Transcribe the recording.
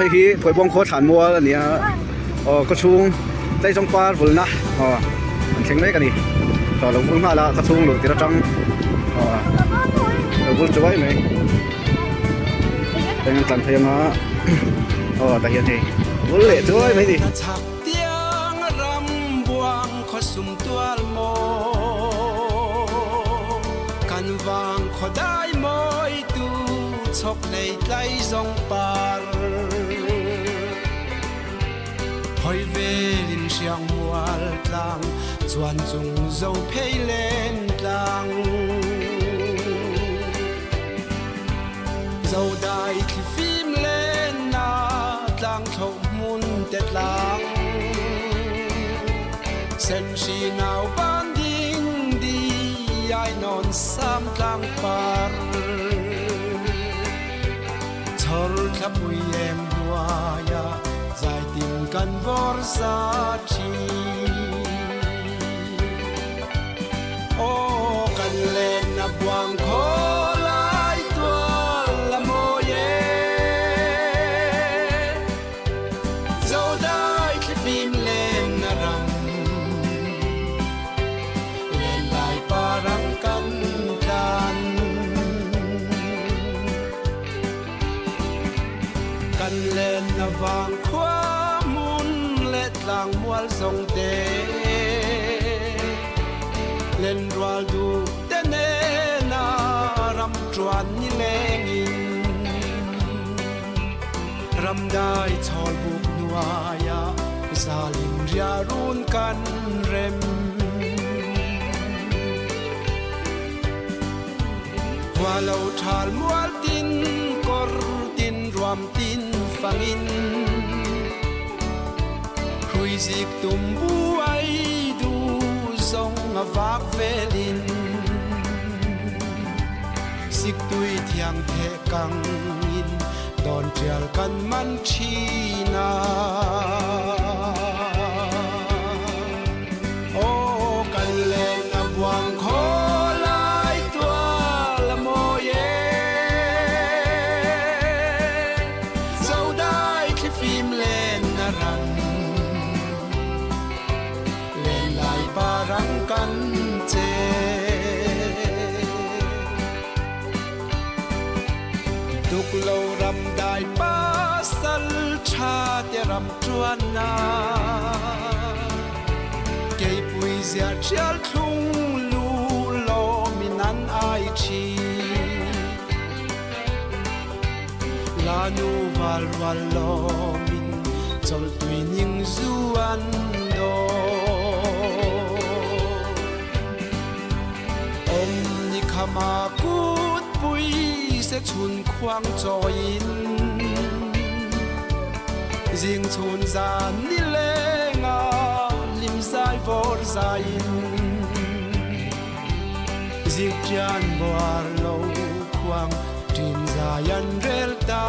hi khoi bong kho than mo ania ko chung dai jong par vulna an theng mai ka ni to lo vul ma la ka chung lo ti ra tang lo vul chawai mai đang tận thấy mà tại hiện thì vốn lệ chawai mai điกันวางขอได้มอยตูชกในใจทรงปารหอยเวลินเชียงมัวกลางจวนจุงเจ้าเพลเลนกลางเจ้าได้ที่ฟิล์มเลนนากลางเขามุนเต็ดหลังเส้นชีนาวบ้านดิ่งดียายนอนซ้ำกลางป่าทอร์ทับวิเอ็มดัวยาใจติมกันวอร์ซาชีโอ้กันเล่นนับวังโคลายตัวละโมเยเจ้าได้แค่ฟิล์มเล่นนารำกันเล่นระวางความมุนเล็ดหลังมัวทรงเตเล่นรัวดูเตเนนารำจวนนี่เลงินรำได้ชอลบุกนัวยาซาลินยารุนกันเร็มว่าเราทาลมัวตินกอรตินรวมตินฟังอินคุยสิกตุมบุไอดูทรงวากเวลินสิกตุยเทียงเทกังอินดอนเจียลกันมันชีนาโอ้กันเล่นนับวังโคกันเจทุกเรารำได้ป้าสัลชาเตรำจวนนาเก็บวิเสียเชียลทุ่งลูโลมินันไอชีลานูวัลวัลโลมินจลตุยนิงซูอันโดมากูดปุยเสชุนควางจอยินจิงชุนจานนี่เลงาลิมใจวอร์ใจจิกจานบัวโลควางจินใจยันเรลตา